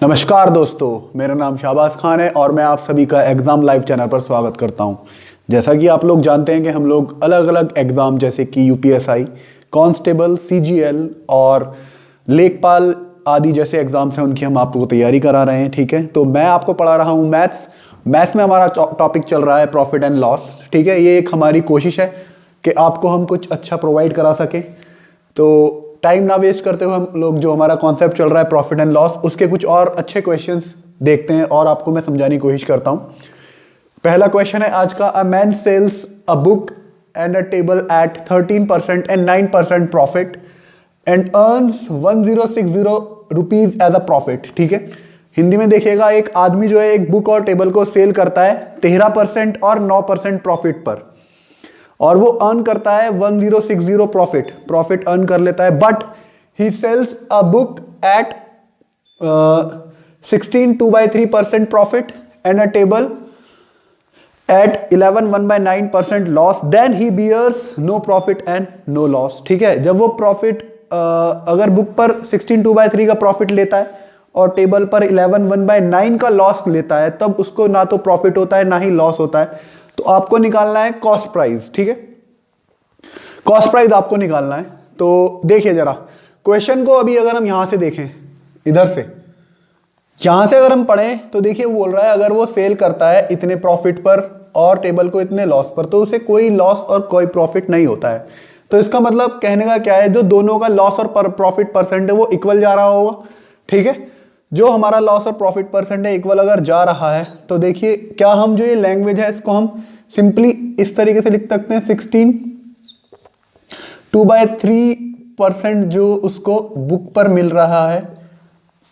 नमस्कार दोस्तों, मेरा नाम शाहबाज खान है और मैं आप सभी का एग्ज़ाम लाइव चैनल पर स्वागत करता हूं। जैसा कि आप लोग जानते हैं कि हम लोग अलग अलग एग्ज़ाम जैसे कि यूपीएसआई, कांस्टेबल, सीजीएल और लेखपाल आदि जैसे एग्ज़ाम्स हैं उनकी हम आप लोगों को तैयारी करा रहे हैं। ठीक है, तो मैं आपको पढ़ा रहा हूँ मैथ्स में हमारा टॉपिक चल रहा है प्रॉफिट एंड लॉस। ठीक है, ये एक हमारी कोशिश है कि आपको हम कुछ अच्छा प्रोवाइड करा सकें। तो टाइम ना वेस्ट करते हुए हम लोग जो हमारा कॉन्सेप्ट चल रहा है प्रॉफिट एंड लॉस, उसके कुछ और अच्छे क्वेश्चंस देखते हैं और आपको मैं समझाने की कोशिश करता हूं। पहला क्वेश्चन है आज का, a man sells a book and a table at 13% and 9% profit and earns 1060 rupees as a profit. ठीक है, हिंदी में देखिएगा, एक आदमी जो है एक बुक और टेबल को सेल करता है 13% और 9% प्रॉफिट पर, और वो अर्न करता है 1060 प्रॉफिट अर्न कर लेता है। But he sells a book at 16 2/3% profit and a table at 11 1/9% loss, then he bears no profit and no loss. ठीक है, जब वो प्रॉफिट अगर बुक पर 16 2/3 का प्रॉफिट लेता है और टेबल पर 11 1/9 का लॉस लेता है, तब उसको ना तो प्रॉफिट होता है ना ही लॉस होता है। तो आपको निकालना है कॉस्ट प्राइस। ठीक है, कॉस्ट प्राइस आपको निकालना है। तो देखिए जरा क्वेश्चन को, अभी अगर हम यहां से देखें, इधर से यहां से अगर हम पढ़ें तो देखिए वो बोल रहा है अगर वो सेल करता है इतने प्रॉफिट पर और टेबल को इतने लॉस पर, तो उसे कोई लॉस और कोई प्रॉफिट नहीं होता है। तो इसका मतलब कहने का क्या है, जो दोनों का लॉस और प्रॉफिट परसेंट है वो इक्वल जा रहा होगा। ठीक है, जो हमारा लॉस और प्रॉफिट परसेंट है इक्वल अगर जा रहा है, तो देखिए क्या हम जो ये लैंग्वेज है इसको हम सिंपली इस तरीके से लिख सकते हैं, 16 2/3% जो उसको बुक पर मिल रहा है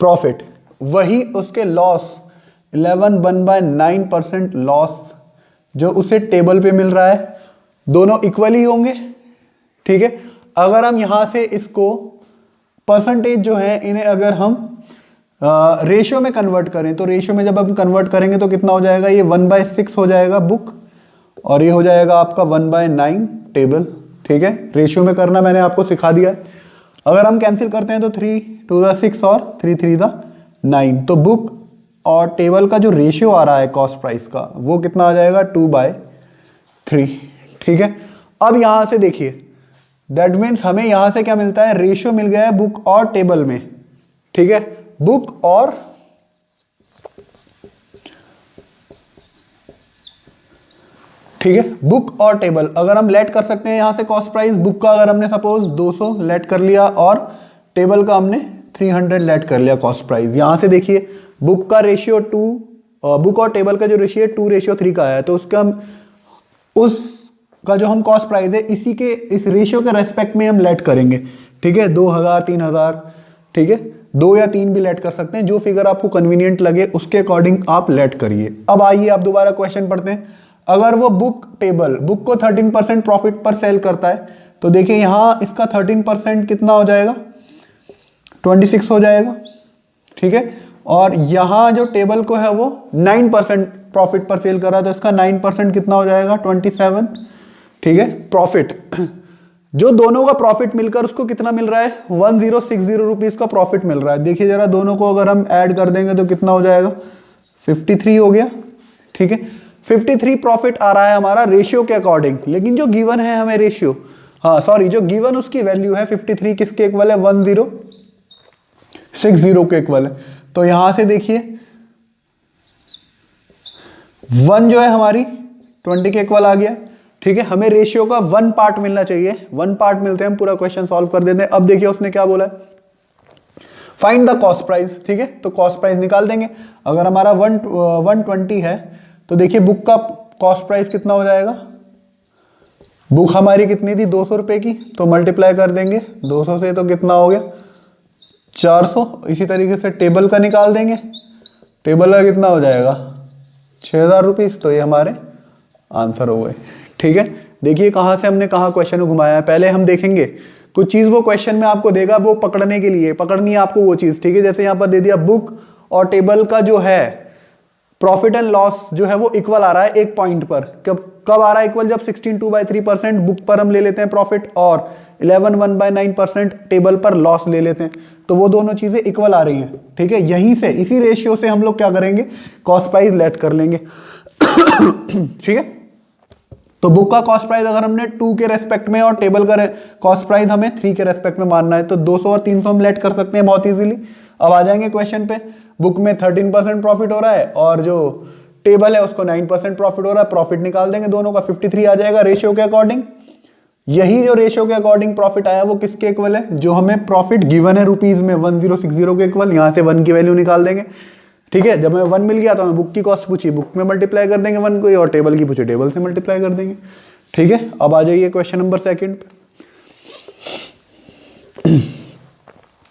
प्रॉफिट, वही उसके लॉस 11 1/9% लॉस जो उसे टेबल पे मिल रहा है, दोनों इक्वली होंगे। ठीक है, अगर हम यहां से इसको परसेंटेज जो है इन्हें अगर हम रेशियो में कन्वर्ट करें, तो रेशियो में जब हम कन्वर्ट करेंगे तो कितना हो जाएगा, ये 1/6 हो जाएगा बुक और ये हो जाएगा आपका 1/9 टेबल। ठीक है, रेशियो में करना मैंने आपको सिखा दिया है। अगर हम कैंसिल करते हैं तो 3 2 6 और 3 3 9, तो बुक और टेबल का जो रेशियो आ रहा है कॉस्ट प्राइस का, वो कितना आ जाएगा, 2/3। ठीक है, अब यहां से देखिए, दैट मीन्स हमें यहां से क्या मिलता है, रेशियो मिल गया है बुक और टेबल में। ठीक है, बुक और ठीक है, बुक और टेबल अगर हम लेट कर सकते हैं यहां से कॉस्ट प्राइस, बुक का अगर हमने सपोज 200 लेट कर लिया और टेबल का हमने 300 लेट कर लिया कॉस्ट प्राइस। यहां से देखिए बुक का रेशियो 2, बुक और टेबल का जो रेशियो 2:3 का है, तो उसका हम उसका जो हम कॉस्ट प्राइस है इसी के इस रेशियो के रेस्पेक्ट में हम लेट करेंगे। ठीक है, 2000 3000, ठीक है, 2 या 3 भी लेट कर सकते हैं, जो फिगर आपको कन्वीनियंट लगे उसके अकॉर्डिंग आप लेट करिए। अब आइए आप दोबारा क्वेश्चन पढ़ते हैं। अगर वो बुक को 13% प्रॉफिट पर सेल करता है, तो देखिए यहां इसका 13% कितना हो जाएगा, 26 हो जाएगा। ठीक है, और यहां जो टेबल को है वो 9% प्रॉफिट पर सेल कर रहा है, तो इसका 9% कितना हो जाएगा, 27। ठीक है, प्रॉफिट जो दोनों का प्रॉफिट मिलकर उसको कितना मिल रहा है, 1060 रुपीज का प्रॉफिट मिल रहा है। देखिए जरा दोनों को अगर हम ऐड कर देंगे तो कितना हो जाएगा, 53 हो गया। ठीक है, 53 प्रॉफिट आ रहा है हमारा रेशियो के अकॉर्डिंग, लेकिन जो गिवन है हमें रेशियो, जो गिवन उसकी वैल्यू है 53 किसके इक्वल है, 1060 के इक्वल है। तो यहां से देखिए 1 जो है हमारी 20 के इक्वल आ गया। ठीक है, हमें रेशियो का 1 पार्ट मिलना चाहिए, 1 पार्ट मिलते हैं हम पूरा क्वेश्चन सॉल्व कर देते हैं। अब देखिए उसने क्या बोला है, फाइंड द कॉस्ट प्राइस। ठीक है, तो कॉस्ट प्राइस निकाल देंगे। अगर हमारा 120 है, तो देखिए बुक का कॉस्ट प्राइस कितना हो जाएगा, बुक हमारी कितनी थी, 200 रुपए की, तो मल्टीप्लाई कर देंगे 200 से, तो कितना हो गया, 400। इसी तरीके से टेबल का निकाल देंगे, टेबल का कितना हो जाएगा, 6000 रुपीज। तो ये हमारे आंसर हो गए। ठीक है, देखिए कहां से हमने कहां क्वेश्चन को घुमाया है। पहले हम देखेंगे कुछ चीज वो क्वेश्चन में आपको देगा, वो पकड़ने के लिए पकड़नी है आपको वो चीज। ठीक है, जैसे यहां पर दे दिया बुक और टेबल का जो है प्रॉफिट एंड लॉस जो है वो इक्वल आ रहा है एक पॉइंट पर, कब कब आ रहा है इक्वल, जब 16 2/3% बुक पर हम ले लेते हैं प्रॉफिट और 11 1/9% टेबल पर लॉस ले लेते हैं, तो वो दोनों चीजें इक्वल आ रही हैं। ठीक है, यहीं से इसी रेशियो से हम लोग क्या करेंगे, कॉस्ट प्राइस लेट कर लेंगे। ठीक है, तो बुक का कॉस्ट प्राइस अगर हमने 2 के रेस्पेक्ट में और टेबल का कॉस्ट प्राइस हमें 3 के रेस्पेक्ट में मानना है, तो 200 और 300 हम लेट कर सकते हैं बहुत इजीली। अब आ जाएंगे क्वेश्चन पे, बुक में 13% प्रॉफिट हो रहा है और जो टेबल है उसको 9% प्रॉफिट हो रहा है, प्रॉफिट निकाल देंगे दोनों का, 53 आ जाएगा रेशियो के अकॉर्डिंग। यही जो रेशियो के अकॉर्डिंग प्रॉफिट आया वो किसके इक्वल है, जो हमें प्रॉफिट गिवन है रुपीज में 1060 के इक्वल, यहां से 1 की वैल्यू निकाल देंगे। ठीक है, जब हमें 1 मिल गया तो हमें बुक की कॉस्ट पूछी, बुक में मल्टीप्लाई कर देंगे 1 को, और टेबल की पूछी टेबल से मल्टीप्लाई कर देंगे। ठीक है, अब आ जाइए क्वेश्चन नंबर सेकंड पे।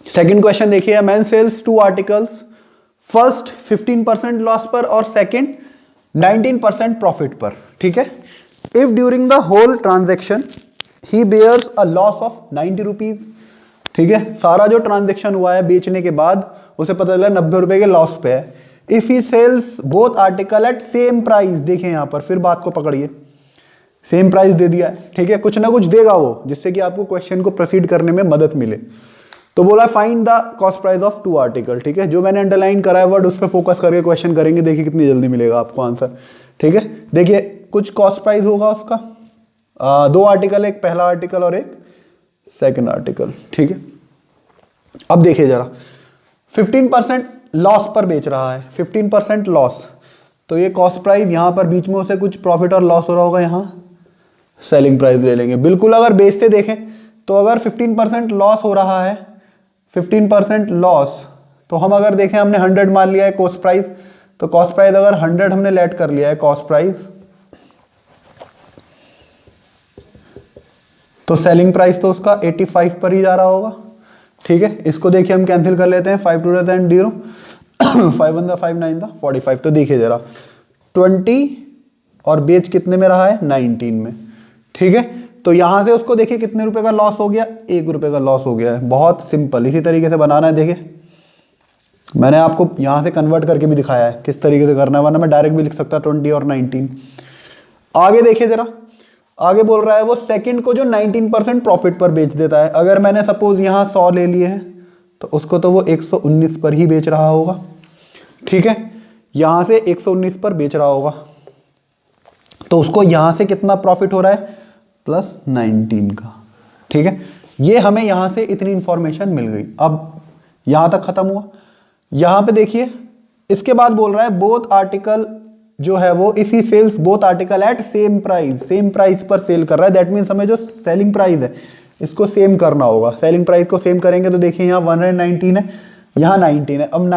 सेकंड क्वेश्चन देखिए, man sells 2 articles, first 15% loss पर और सेकंड 19% प्रॉफिट पर। ठीक है, if during the whole transaction he bears a loss of 90 rupees. ठीक है, सारा जो ट्रांजेक्शन हुआ है बेचने के बाद उसे पता चला 90 रुपए के लॉस पे है। If he sells both article at same price, देखें यहां पर फिर बात को पकड़िए, सेम प्राइस दे दिया है। ठीक है, कुछ ना कुछ देगा वो जिससे कि आपको क्वेश्चन को प्रोसीड करने में मदद मिले। तो बोला find the cost price of 2 article. ठीक है, जो मैंने अंडरलाइन करा है वर्ड उस पर फोकस करके क्वेश्चन करेंगे, देखिए कितनी जल्दी मिलेगा आपको आंसर। ठीक है, देखिए कुछ कॉस्ट प्राइस होगा उसका, 2 आर्टिकल, एक पहला आर्टिकल और एक सेकंड आर्टिकल। ठीक है, अब देखिए जरा, 15% लॉस पर बेच रहा है, 15% लॉस, तो ये कॉस्ट प्राइस यहां पर बीच में उसे कुछ प्रॉफिट और लॉस हो रहा होगा, यहां सेलिंग प्राइस ले लेंगे। बिल्कुल अगर बेस से देखें तो अगर 15% लॉस हो रहा है, 15% लॉस, तो हम अगर देखें हमने 100 मान लिया है कॉस्ट प्राइस, तो कॉस्ट प्राइस अगर 100 हमने लेट कर लिया है कॉस्ट प्राइस, तो सेलिंग प्राइस तो उसका 85 पर ही जा रहा होगा। ठीक है, इसको देखिए हम कैंसिल कर लेते हैं, 5 2 0, 5 1 5 9 45। तो देखिए जरा 20 और बेच कितने में रहा है, 19 में। ठीक है, तो यहां से उसको देखिए कितने रुपए का लॉस हो गया, 1 रुपए का लॉस हो गया है। बहुत सिंपल, इसी तरीके से बनाना है। देखिए मैंने आपको यहां से कन्वर्ट करके भी दिखाया है किस तरीके से करना है, वरना मैं डायरेक्ट भी लिख सकता 20 और 19। आगे देखिए जरा, आगे बोल रहा है वो सेकंड को जो 19% प्रॉफिट पर बेच देता है। अगर मैंने सपोज यहां 100 ले लिए हैं तो उसको तो वो 119 पर ही बेच रहा होगा। ठीक है, यहां से 119 पर बेच रहा होगा, तो उसको यहां से कितना प्रॉफिट हो रहा है, +19 का। ठीक है, ये हमें यहां से इतनी इंफॉर्मेशन मिल गई। अब यहां तक खत्म हुआ। यहां पे देखिए इसके बाद बोल रहा है बोथ आर्टिकल जो है वो, if he sells both article at same price, same price पर सेल कर रहा है, दैट मीन्स हमें जो सेलिंग प्राइस है इसको सेम करना होगा। सेलिंग प्राइस को सेम करेंगे तो देखिए यहाँ 119 है, यहाँ 19 है। अब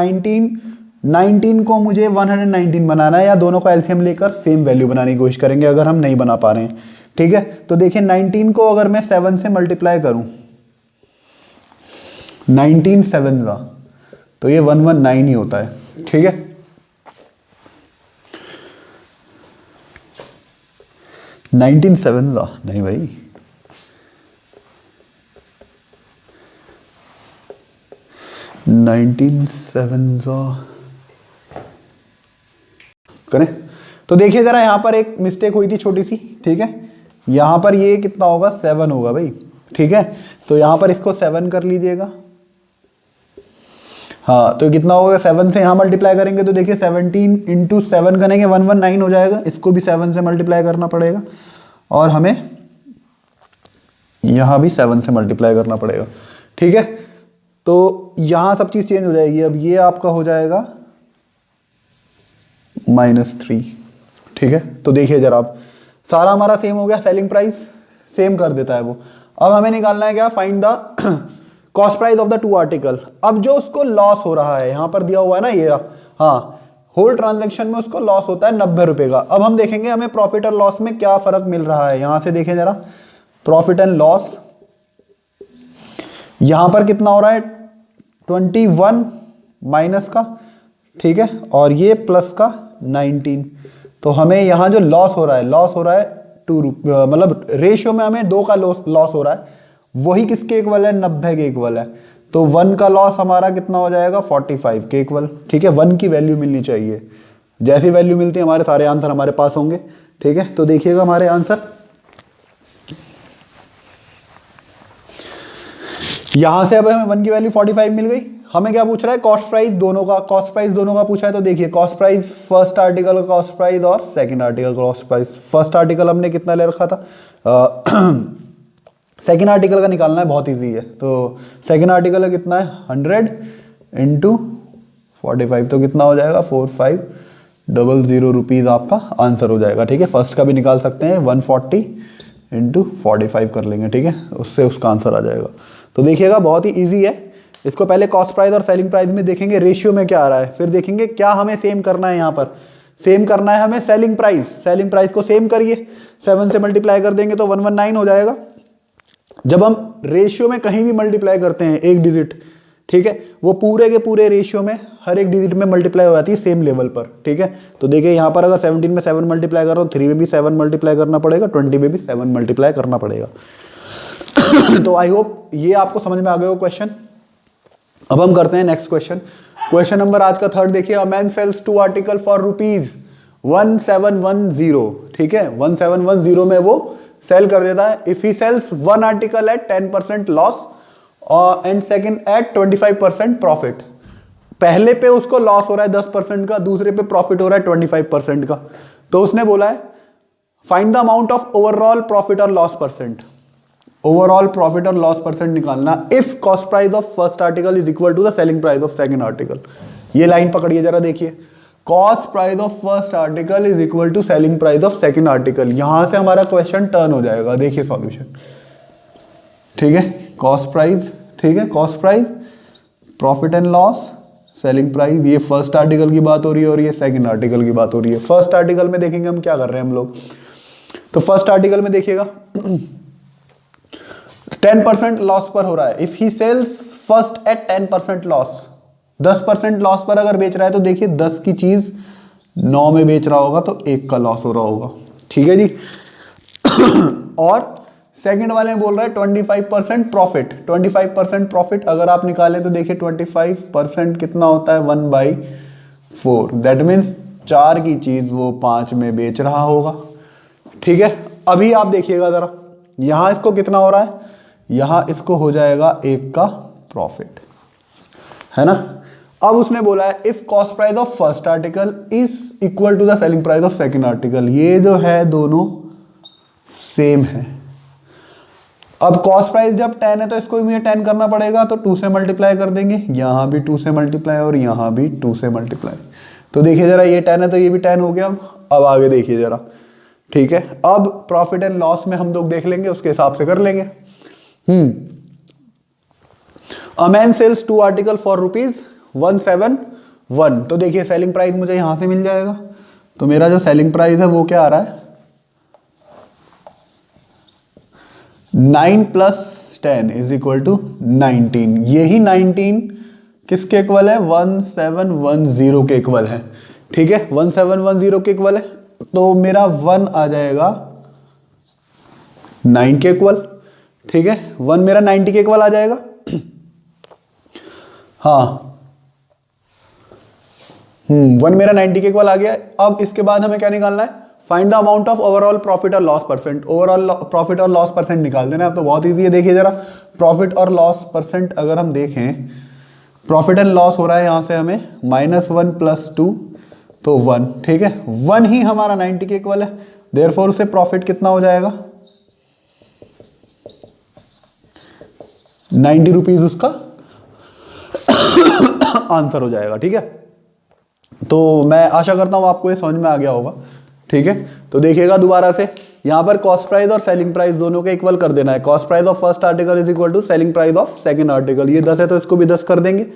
19 को मुझे 119 बनाना है, या दोनों का एलसीएम लेकर सेम वैल्यू बनाने की कोशिश करेंगे अगर हम नहीं बना पा रहे हैं। ठीक है, तो देखिए 19 को अगर मैं 7 से मल्टीप्लाई करूं, 19 7 का, तो ये 119 ही होता है। ठीक है, नाइनटीन 7 का नहीं भाई, 19 7 का करें। तो देखिए जरा यहां पर एक मिस्टेक हुई थी छोटी सी। ठीक है, यहां पर ये कितना होगा, 7 होगा भाई। ठीक है, तो यहां पर इसको 7 कर लीजिएगा। हाँ, तो कितना होगा, 7 से यहां मल्टीप्लाई करेंगे तो देखिए 17 × 7 करेंगे 119 हो जाएगा। इसको भी 7 से मल्टीप्लाई करना पड़ेगा और हमें यहां भी 7 से मल्टीप्लाई करना पड़ेगा। ठीक है, तो यहां सब चीज चेंज हो जाएगी। अब ये आपका हो जाएगा -3। ठीक है, तो देखिए जरा आप, सारा हमारा सेम हो गया, सेलिंग प्राइस सेम कर देता है वो। अब हमें निकालना है क्या, find the cost price of the 2 article. अब जो उसको लॉस हो रहा है, यहां पर दिया हुआ है ना ये, हाँ, होल ट्रांजैक्शन में उसको लॉस होता है 90 रुपए का। अब हम देखेंगे हमें प्रॉफिट और लॉस में क्या फर्क मिल रहा है। यहां से देखें जरा, प्रॉफिट एंड लॉस, यहां पर कितना हो रहा है, 21 माइनस का, ठीक है, और ये प्लस का 19। तो हमें यहां जो लॉस हो रहा है, लॉस हो रहा है 2 रुपये, मतलब रेशियो में हमें 2 का लॉस हो रहा है, वही किसके इक्वल है, 90 के इक्वल है। तो 1 का लॉस हमारा कितना हो जाएगा, 45 के इक्वल। ठीक है, 1 की वैल्यू मिलनी चाहिए, जैसी वैल्यू मिलती है हमारे सारे आंसर हमारे पास होंगे। ठीक है, तो देखिएगा हमारे आंसर यहां से अब हमें 1 की वैल्यू 45 मिल गई। हमें क्या पूछ रहा है, कॉस्ट प्राइस दोनों का, कॉस्ट प्राइस दोनों का पूछा है। तो देखिए कॉस्ट प्राइस फर्स्ट आर्टिकल का कॉस्ट प्राइस और सेकंड आर्टिकल का कॉस्ट प्राइस। फर्स्ट आर्टिकल हमने कितना ले रखा था, सेकंड आर्टिकल का निकालना है, बहुत इजी है। तो सेकंड आर्टिकल का कितना है, 100 इंटू 45, तो कितना हो जाएगा 4500 रुपीज़ आपका आंसर हो जाएगा। ठीक है, फर्स्ट का भी निकाल सकते हैं, 140 इंटू 45 कर लेंगे। ठीक है, उससे उसका आंसर आ जाएगा। तो देखिएगा बहुत ही ईजी है। इसको पहले कॉस्ट प्राइस और सेलिंग प्राइस में देखेंगे रेशियो में क्या आ रहा है, फिर देखेंगे क्या हमें सेम करना है। यहाँ पर सेम करना है हमें सेलिंग प्राइस। सेलिंग प्राइस को सेम करिए, 7 से मल्टीप्लाई कर देंगे तो 119 हो जाएगा। जब हम रेशियो में कहीं भी मल्टीप्लाई करते हैं एक डिजिट, ठीक है, वो पूरे के पूरे रेशियो में हर एक डिजिट में मल्टीप्लाई हो जाती है सेम लेवल पर। ठीक है, तो देखिए यहाँ पर अगर 17 में 7 मल्टीप्लाई कर रहा हूँ, 3 में भी 7 मल्टीप्लाई करना पड़ेगा, 20 में भी 7 मल्टीप्लाई करना पड़ेगा। तो आई होप ये आपको समझ में आ गया हो क्वेश्चन। अब हम करते हैं नेक्स्ट क्वेश्चन। क्वेश्चन नंबर आज का 3 देखिए, a man sells 2 article for ₹1710। ठीक है, 1710 में वो सेल कर देता है। If he sells 1 article at 10% loss and second at 25% profit. पहले पे उसको लॉस हो रहा है 10% का, दूसरे पे प्रॉफिट हो रहा है 25% का। तो उसने बोला है find the amount of overall profit और लॉस परसेंट। ओवरऑल प्रॉफिट और लॉस परसेंट निकालना if cost price of first article is equal to the selling price of second article. ये लाइन पकड़िए जरा, देखिए cost price of first article is equal to selling price of second article. यहां से हमारा question turn हो जाएगा। देखिए सॉल्यूशन, ठीक है, कॉस्ट प्राइस, ठीक है, cost price, profit and loss, selling price. ये फर्स्ट आर्टिकल की बात हो रही है और ये सेकंड आर्टिकल की बात हो रही है। फर्स्ट आर्टिकल में देखेंगे हम क्या कर रहे हैं हम लोग। तो फर्स्ट आर्टिकल में देखिएगा 10% लॉस पर हो रहा है। If he sells first at 10% loss, 10% loss पर अगर बेच रहा है तो देखिए 10 की चीज 9 में बेच रहा होगा तो 1 का लॉस हो रहा होगा। ठीक है जी। और सेकंड वाले में बोल रहा है 25% प्रॉफिट। 25% प्रॉफिट अगर आप निकालें तो देखिए 25% कितना होता है, 1/4। दैट मीन्स 4 की चीज वो 5 में बेच रहा होगा। ठीक है, अभी आप देखिएगा जरा, यहां इसको कितना हो रहा है, यहां इसको हो जाएगा 1 का प्रॉफिट, है ना। अब उसने बोला है if cost price of first article is equal to the selling price of second article. ये जो है दोनों सेम है। अब कॉस्ट प्राइस जब 10 है तो इसको भी मुझे 10 करना पड़ेगा, तो 2 से मल्टीप्लाई कर देंगे, यहां भी 2 से मल्टीप्लाई और यहां भी 2 से मल्टीप्लाई। तो देखिए जरा, ये 10 है तो ये भी 10 हो गया। अब आगे देखिए जरा, ठीक है, अब प्रॉफिट एंड लॉस में हम लोग देख लेंगे, उसके हिसाब से कर लेंगे। A man sells 2 article for ₹171। तो देखिए सेलिंग प्राइस मुझे यहां से मिल जाएगा। तो मेरा जो सेलिंग प्राइस है वो क्या आ रहा है, 9 + 10 इज इक्वल टू 19। यही 19 किसके इक्वल है, 1710 के इक्वल है। ठीक है, 1710 के इक्वल है। तो मेरा 1 आ जाएगा 9 के इक्वल। ठीक है, 1 मेरा 90 के इक्वल आ जाएगा। हाँ, 1 मेरा 90 के इक्वल आ गया। अब इसके बाद हमें क्या निकालना है, find the amount of overall profit और लॉस परसेंट। ओवरऑल प्रॉफिट और लॉस परसेंट निकाल देना। अब तो बहुत इजी है। देखिए जरा, प्रॉफिट और लॉस परसेंट अगर हम देखें, प्रॉफिट एंड लॉस हो रहा है यहां से हमें -1 + 2 तो 1। ठीक है, 1 ही हमारा 90 के इक्वल है। देयरफॉर से प्रॉफिट कितना हो जाएगा, 90 रुपीज उसका आंसर हो जाएगा। ठीक है, तो मैं आशा करता हूं आपको ये समझ में आ गया होगा। ठीक है, तो देखिएगा दोबारा से, यहां पर कॉस्ट प्राइस और सेलिंग प्राइस दोनों के इक्वल कर देना है। Cost price of first article is equal to selling price of second article. ये 10 है तो इसको भी 10 कर देंगे।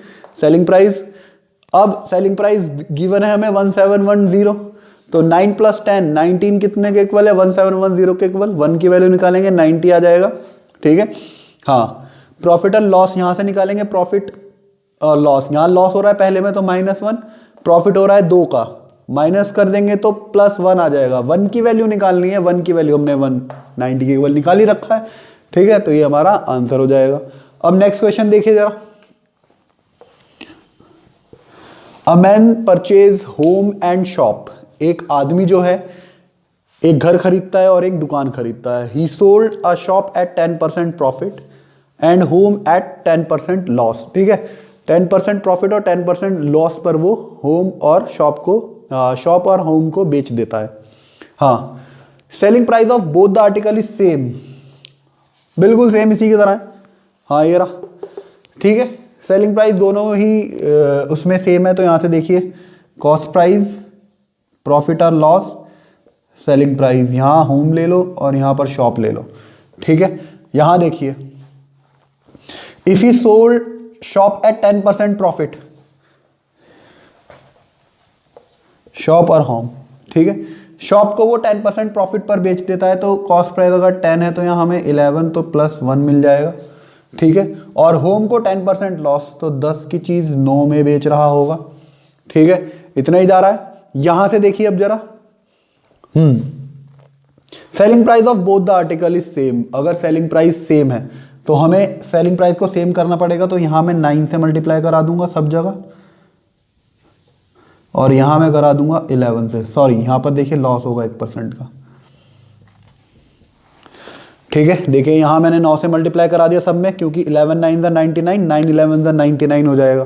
सेलिंग प्राइस, अब सेलिंग प्राइस गिवन है हमें 1710, तो 9 + 10 19 कितने के इक्वल है, 1710 के इक्वल। 1 की वैल्यू निकालेंगे 90 आ जाएगा। ठीक है, हाँ, प्रॉफिट और लॉस यहां से निकालेंगे। प्रॉफिट और लॉस, यहां लॉस हो रहा है पहले में तो -1, प्रॉफिट हो रहा है 2 का, माइनस कर देंगे तो +1 आ जाएगा। 1 की वैल्यू निकालनी है, 1 की वैल्यू हमने 190 के इक्वल निकाल ही रखा है। ठीक है, तो ये हमारा आंसर हो जाएगा। अब नेक्स्ट क्वेश्चन देखिए जरा, a man purchase home and shop. एक आदमी जो है एक घर खरीदता है और एक दुकान खरीदता है। He sold a shop at 10% profit and home at 10% loss. ठीक है, 10% प्रॉफिट और 10% लॉस पर वो होम और शॉप और होम को बेच देता है। हाँ, selling price of both the article is same, बिल्कुल सेम इसी की तरह है। हाँ ये रहा, ठीक है, सेलिंग प्राइस दोनों ही उसमें सेम है। तो यहां से देखिए, कॉस्ट प्राइस, प्रॉफिट और लॉस, सेलिंग प्राइस, यहां होम ले लो और यहां पर शॉप ले लो। ठीक है, यहां देखिए, if he sold shop at 10% profit, shop और होम, ठीक है, शॉप को वो 10% प्रॉफिट पर बेच देता है, तो कॉस्ट प्राइस अगर 10 है तो यहाँ हमें 11 तो +1 मिल जाएगा। ठीक है, और होम को 10% लॉस, तो 10 की चीज 9 में बेच रहा होगा। ठीक है, इतना ही जा रहा है। यहां से देखिए अब जरा, selling price of both the article is same. अगर सेलिंग प्राइस सेम है तो हमें सेलिंग प्राइस को सेम करना पड़ेगा। तो यहां मैं 9 से मल्टीप्लाई करा दूंगा सब जगह, और यहां मैं करा दूंगा 11 से। सॉरी, यहां पर देखिए लॉस होगा 1% का। ठीक है, देखिए यहां मैंने 9 से मल्टीप्लाई करा दिया सब में, क्योंकि 11 9 ज़ा 99, 9 11 ज़ा 99 हो जाएगा।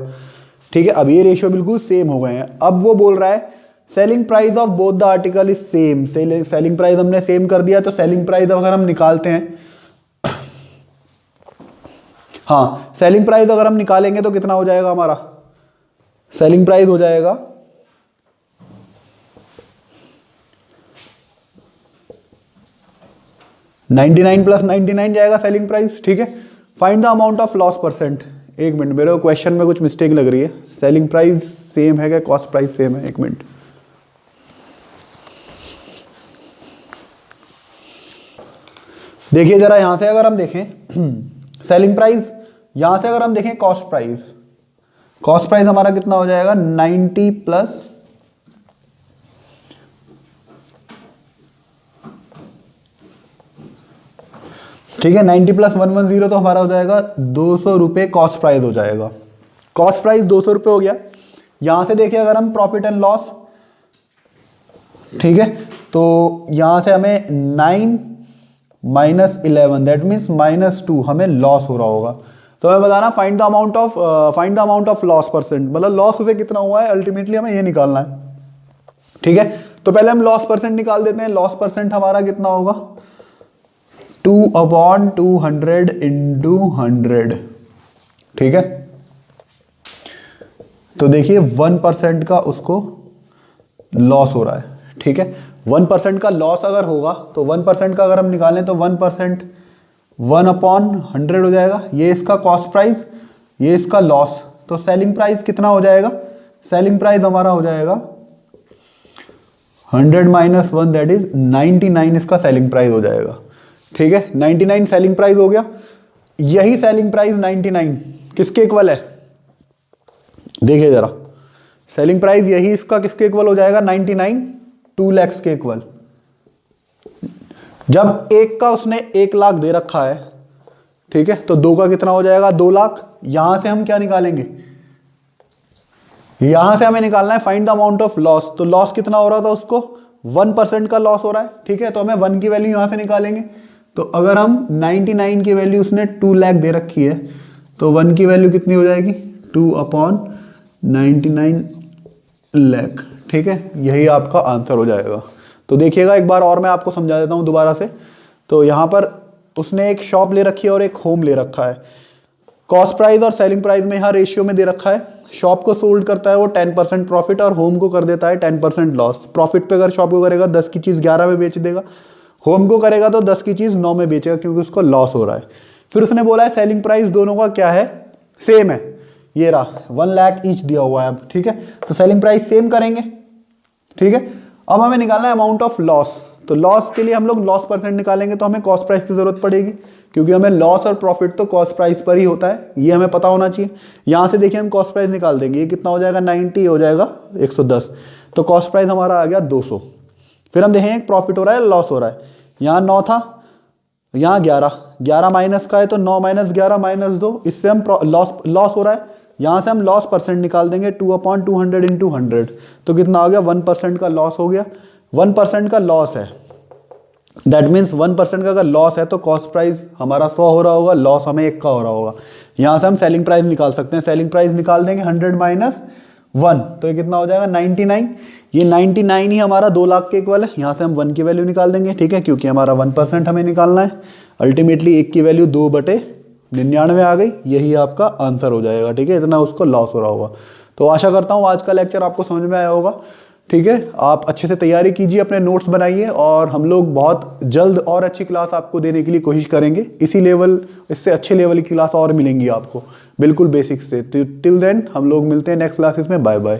ठीक है, अब ये रेशियो बिल्कुल सेम हो गए हैं। अब वो बोल रहा है selling price of both the article is same. Selling price हमने सेम कर दिया, तो सेलिंग प्राइस अगर हम निकालते हैं, हाँ, सेलिंग प्राइस अगर हम निकालेंगे तो कितना हो जाएगा हमारा, सेलिंग प्राइस हो जाएगा 99 + 99 जाएगा सेलिंग प्राइस। ठीक है, find the amount of loss percent. एक मिनट, मेरे को क्वेश्चन में कुछ मिस्टेक लग रही है। सेलिंग प्राइस सेम है क्या, कॉस्ट प्राइस सेम है? एक मिनट, देखिए जरा, यहां से अगर हम देखें सेलिंग प्राइस, यहां से अगर हम देखें कॉस्ट प्राइस हमारा कितना हो जाएगा, 90 प्लस, ठीक है, 90 + 110 तो हमारा हो जाएगा 200 रुपये कॉस्ट प्राइस हो जाएगा। कॉस्ट प्राइस 200 रुपये हो गया। यहां से देखिए अगर हम प्रॉफिट एंड लॉस, ठीक है, तो यहां से हमें 9 - 11 दैट मीन्स -2 हमें लॉस हो रहा होगा। तो हमें बताना find the amount of loss percent, मतलब लॉस उसे कितना हुआ है, अल्टीमेटली हमें ये निकालना है। ठीक है, तो पहले हम लॉस परसेंट निकाल देते हैं। लॉस परसेंट हमारा कितना होगा, 2/200 × 100। ठीक है, तो देखिए 1% का उसको लॉस हो रहा है। ठीक है, 1% का लॉस अगर होगा तो 1% का अगर हम निकालें तो 1% 1/100 हो जाएगा। ये इसका कॉस्ट प्राइस, ये इसका लॉस। तो सेलिंग प्राइस कितना हो जाएगा, सेलिंग प्राइस हमारा हो जाएगा 100 - 1 दैट इज 99 इसका सेलिंग प्राइस हो जाएगा। ठीक है, 99 सेलिंग प्राइस हो गया। यही सेलिंग प्राइस 99 किसके इक्वल है, देखिए जरा, सेलिंग प्राइस यही इसका किसके इक्वल हो जाएगा, 99 2 लाख के इक्वल। जब एक का उसने 1 लाख दे रखा है, ठीक है, तो 2 का कितना हो जाएगा, 2 लाख। यहां से हम क्या निकालेंगे, यहां से हमें निकालना है find the amount of loss. तो लॉस कितना हो रहा था उसको, 1% का लॉस हो रहा है। ठीक है, तो हमें 1 की वैल्यू यहां से निकालेंगे। तो अगर हम 99 की वैल्यू उसने 2 लाख दे रखी है, तो 1 की वैल्यू कितनी हो जाएगी, 2/99 लाख। ठीक है, यही आपका आंसर हो जाएगा। तो देखिएगा एक बार और मैं आपको समझा देता हूं दोबारा से। तो यहां पर उसने एक शॉप ले रखी है और एक होम ले रखा है। कॉस्ट प्राइस और सेलिंग प्राइस में यहाँ रेशियो में दे रखा है। शॉप को सोल्ड करता है वो 10% प्रॉफिट और होम को कर देता है 10% लॉस। प्रॉफिट पे अगर शॉप को करेगा 10 की चीज़ 11 में बेच देगा, होम को करेगा तो 10 की चीज़ 9 में बेचेगा क्योंकि उसको लॉस हो रहा है। फिर उसने बोला है सेलिंग प्राइस दोनों का क्या है, सेम है। ये रहा 1 लाख ईच दिया हुआ है अब। ठीक है, तो सेलिंग प्राइस सेम करेंगे। ठीक है, अब हमें निकालना है अमाउंट ऑफ लॉस। तो लॉस के लिए हम लोग लॉस परसेंट निकालेंगे तो हमें कॉस्ट प्राइस की जरूरत पड़ेगी, क्योंकि हमें लॉस और प्रॉफिट तो कॉस्ट प्राइस पर ही होता है, ये हमें पता होना चाहिए। यहाँ से देखिए हम कॉस्ट प्राइस निकाल देंगे, ये कितना हो जाएगा, 90 हो जाएगा 110, तो कॉस्ट प्राइस हमारा आ गया 200। फिर हम देखेंगे प्रॉफिट हो रहा है लॉस हो रहा है। यहाँ 9 था, यहाँ 11 माइनस का है तो 9 - 11 - 2, इससे हम लॉस हो रहा है। यहाँ से हम लॉस परसेंट निकाल देंगे 2/200 × 100, तो कितना हो गया, 1% का लॉस हो गया। 1% का लॉस है दैट मीन्स 1% का अगर लॉस है तो कॉस्ट प्राइस हमारा 100 हो रहा होगा, लॉस हमें 1 का हो रहा होगा। यहाँ से हम सेलिंग प्राइस निकाल सकते हैं, सेलिंग प्राइस निकाल देंगे 100 माइनस 1, तो ये कितना हो जाएगा 99। ये 99 ही हमारा 2 लाख के इक्वल है। यहाँ से हम 1 की वैल्यू निकाल देंगे, ठीक है, क्योंकि हमारा 1% हमें निकालना है। अल्टीमेटली 1 की वैल्यू 2/99 आ गई, यही आपका आंसर हो जाएगा, ठीक है, इतना उसको लॉस हो रहा होगा। तो आशा करता हूँ आज का लेक्चर आपको समझ में आया होगा, ठीक है। आप अच्छे से तैयारी कीजिए, अपने नोट्स बनाइए, और हम लोग बहुत जल्द और अच्छी क्लास आपको देने के लिए कोशिश करेंगे। इससे अच्छे लेवल की क्लास और मिलेंगी आपको, बिल्कुल बेसिक से। टिल देन हम लोग मिलते हैं नेक्स्ट क्लासेस में। Bye bye.